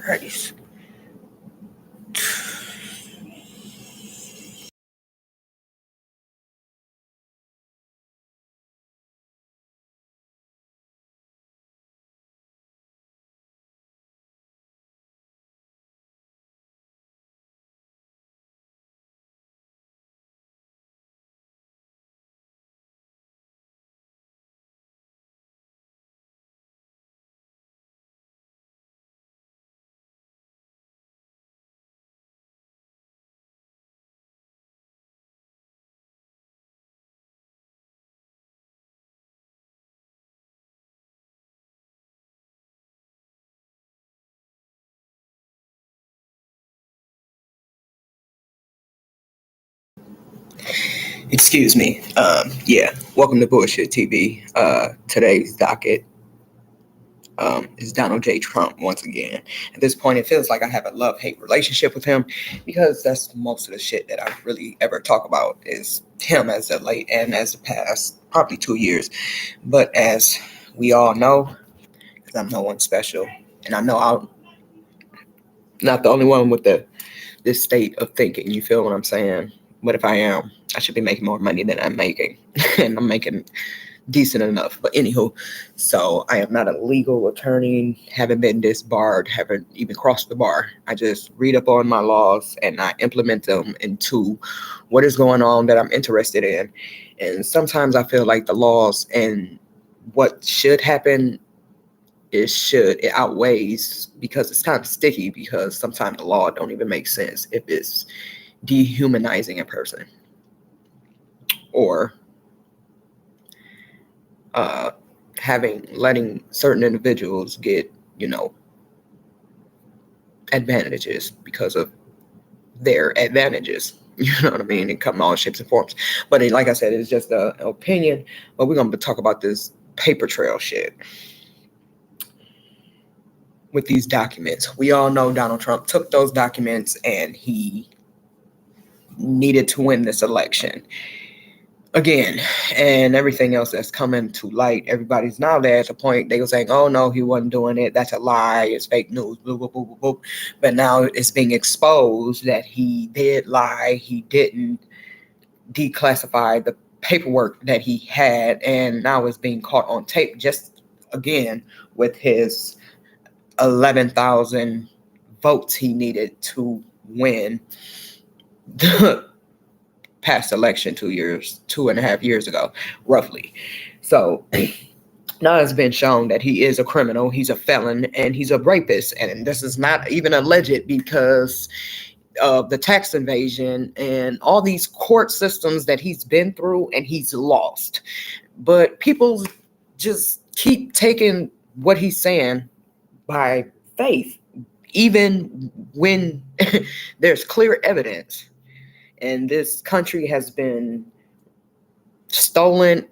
Christ. Excuse me. Yeah. Welcome to Bullshit TV. Today's docket is Donald J. Trump once again. At this point, it feels like I have a love-hate relationship with him because that's most of the shit that I really ever talk about is him as of late and as the past probably 2 years. But as we all know, because I'm no one special, and I know I'm not the only one with this state of thinking. You feel what I'm saying? But if I am, I should be making more money than I'm making, and I'm making decent enough. But anywho, so I am not a legal attorney, haven't been disbarred, haven't even crossed the bar. I just read up on my laws and I implement them into what is going on that I'm interested in. And sometimes I feel like the laws and what should happen it outweighs because it's kind of sticky because sometimes the law don't even make sense if it's dehumanizing a person or letting certain individuals get, advantages because of their advantages. You know what I mean? It come in all shapes and forms. But like I said, it's just an opinion. But we're going to talk about this paper trail shit with these documents. We all know Donald Trump took those documents and he needed to win this election again, and everything else that's coming to light. Everybody's now there at the point they were saying, oh no, he wasn't doing it, that's a lie, it's fake news, blah, blah, blah, blah, blah. But now it's being exposed that he did lie, he didn't declassify the paperwork that he had, and now it's being caught on tape just again with his 11,000 votes he needed to win the past election 2.5 years ago, roughly. So now it's been shown that he is a criminal, he's a felon, and he's a rapist. And this is not even alleged because of the tax invasion and all these court systems that he's been through and he's lost. But people just keep taking what he's saying by faith, even when there's clear evidence. And this country has been stolen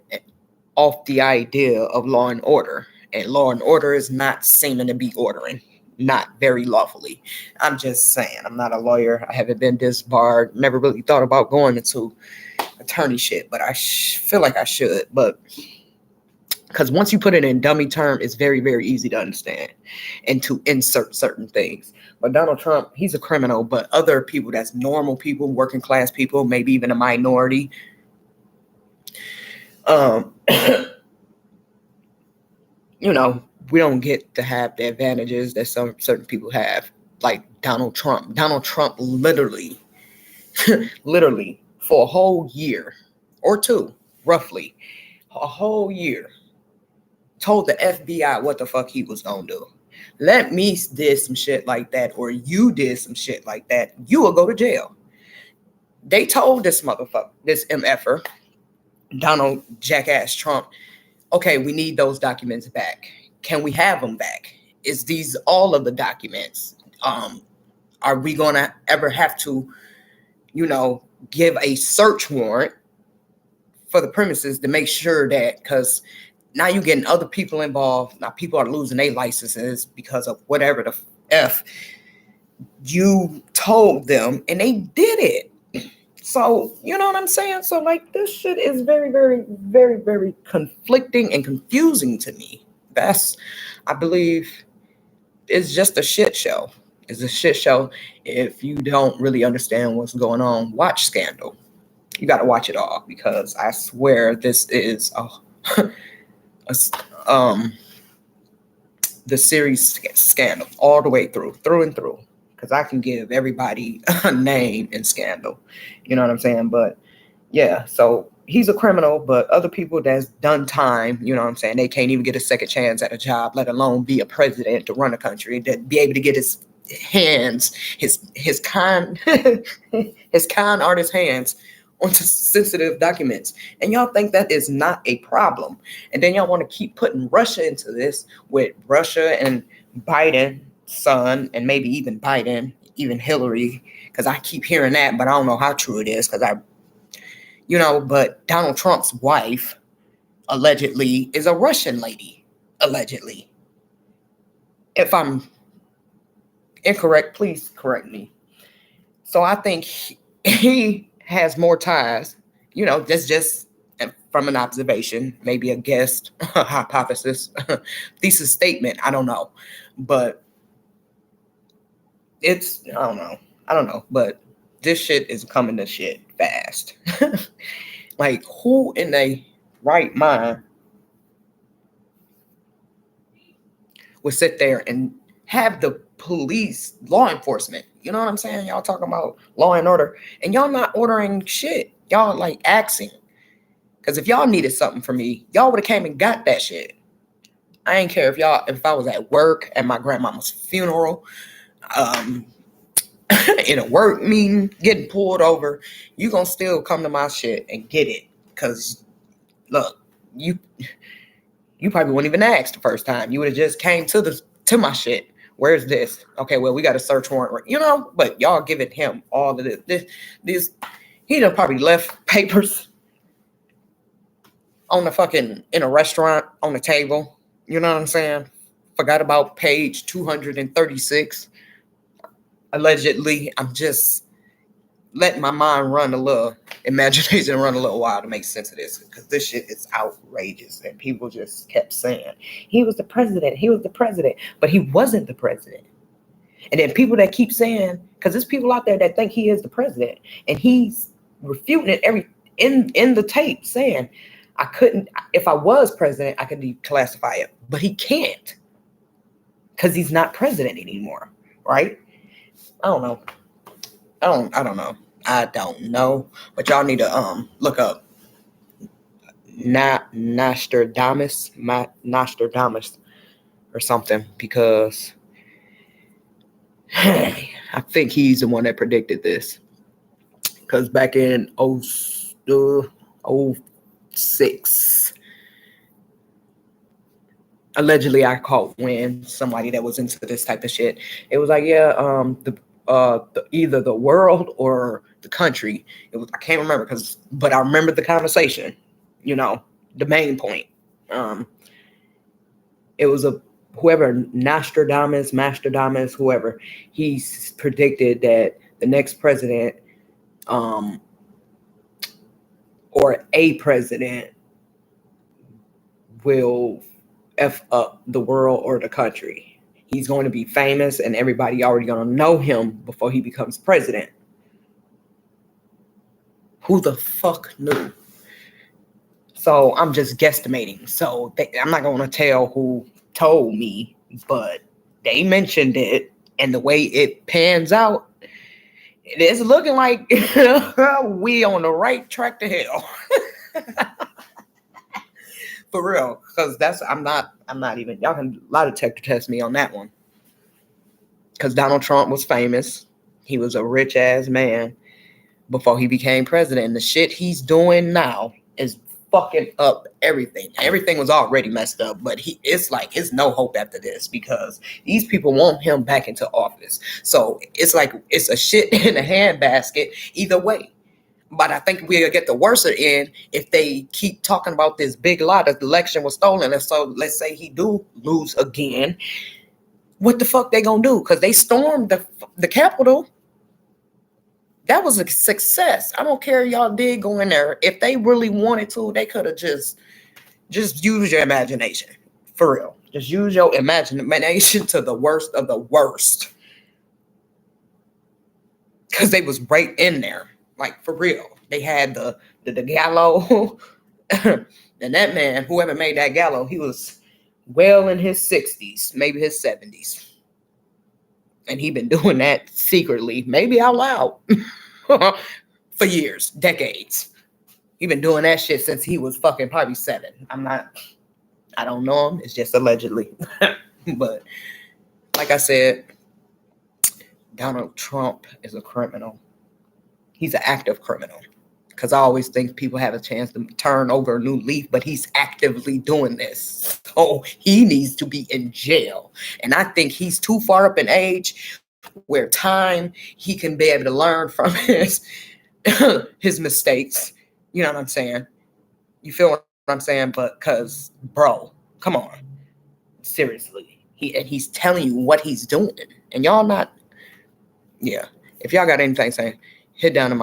off the idea of law and order. And law and order is not seeming to be ordering, not very lawfully. I'm just saying, I'm not a lawyer. I haven't been disbarred. Never really thought about going into attorney shit, but I feel like I should. But because once you put it in dummy term, it's very, very easy to understand and to insert certain things. But Donald Trump, he's a criminal, but other people, that's normal people, working class people, maybe even a minority, we don't get to have the advantages that some certain people have, like Donald Trump. Donald Trump literally for a whole year or two, roughly, a whole year, told the FBI what the fuck he was gonna do. Let me did some shit like that, or you did some shit like that, you will go to jail. They told this motherfucker, this MFer, Donald Jackass Trump, okay, we need those documents back. Can we have them back? Is these all of the documents? Are we gonna ever have to, give a search warrant for the premises to make sure that, because now you're getting other people involved. Now people are losing their licenses because of whatever the F you told them, and they did it. So, you know what I'm saying? So, like, this shit is very, very, very, very conflicting and confusing to me. I believe, it's just a shit show. It's a shit show. If you don't really understand what's going on, watch Scandal. You got to watch it all because I swear this is a the series Scandal all the way through and through. Because I can give everybody a name in Scandal. You know what I'm saying? But yeah, so he's a criminal, but other people that's done time, you know what I'm saying, they can't even get a second chance at a job, let alone be a president to run a country, to be able to get his hands, his con his con artist hands onto sensitive documents. And y'all think that is not a problem. And then y'all want to keep putting Russia into this with Russia and Biden's son, and maybe even Biden, even Hillary, because I keep hearing that, but I don't know how true it is because but Donald Trump's wife allegedly is a Russian lady, allegedly. If I'm incorrect, please correct me. So I think he has more ties, that's just from an observation, maybe a guess, a hypothesis, thesis statement, I don't know. But I don't know, but this shit is coming to shit fast. Like, who in their right mind would sit there and have the police, law enforcement, you know what I'm saying? Y'all talking about law and order, and y'all not ordering shit. Y'all like asking. Because if y'all needed something from me, y'all would have came and got that shit. I ain't care if I was at work at my grandmama's funeral, in a work meeting, getting pulled over, you gonna still come to my shit and get it. Because look, you probably wouldn't even ask the first time. You would have just came to my shit. Where's this? Okay, well, we got a search warrant, but y'all giving him all of this. He done probably left papers on in a restaurant on the table. You know what I'm saying? Forgot about page 236. Allegedly, I'm just letting my mind run a little, imagination run a little while to make sense of this, because this shit is outrageous. And people just kept saying, he was the president, but he wasn't the president. And then people that keep saying, because there's people out there that think he is the president, and he's refuting it in the tape, saying, I couldn't, if I was president, I could declassify it, but he can't, because he's not president anymore, right? I don't know. I don't know. But y'all need to look up Nostradamus or something, because I think he's the one that predicted this. Because back in 06, allegedly I caught wind, somebody that was into this type of shit. It was like, either the world or the country. I can't remember, but I remember the conversation. The main point. It was whoever, Nostradamus, whoever. He predicted that the next president, or a president, will F up the world or the country. He's going to be famous, and everybody already going to know him before he becomes president. Who the fuck knew? So I'm just guesstimating. So I'm not going to tell who told me, but they mentioned it, and the way it pans out, it is looking like we on the right track to hell. For real, because I'm not even, y'all can lie detector test me on that one. Because Donald Trump was famous. He was a rich ass man before he became president. And the shit he's doing now is fucking up everything. Everything was already messed up, but it's no hope after this, because these people want him back into office. So it's like it's a shit in a handbasket either way. But I think we'll get the worst end if they keep talking about this big lie that the election was stolen. And so let's say he do lose again. What the fuck they gonna do? Because they stormed the Capitol. That was a success. I don't care if y'all did go in there. If they really wanted to, they could have just use your imagination. For real. Just use your imagination to the worst of the worst. because they was right in there, like for real. They had the gallows. And that man, whoever made that gallows, he was well in his 60s, maybe his 70s. And he been doing that secretly, maybe out loud, for years, decades. He been doing that shit since he was fucking probably 7. I don't know him. It's just allegedly. But like I said, Donald Trump is a criminal. He's an active criminal. Because I always think people have a chance to turn over a new leaf, but he's actively doing this. So he needs to be in jail. And I think he's too far up in age where he can be able to learn from his mistakes. You know what I'm saying? You feel what I'm saying? But because, bro, come on. Seriously. He's telling you what he's doing. And y'all not, yeah. If y'all got anything saying, hit down in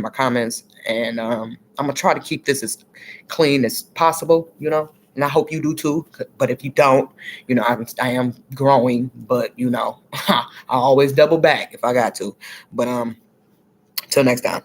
my comments, and I'm gonna try to keep this as clean as possible, and I hope you do too. But if you don't, I am growing, but I always double back if I got to. But till next time.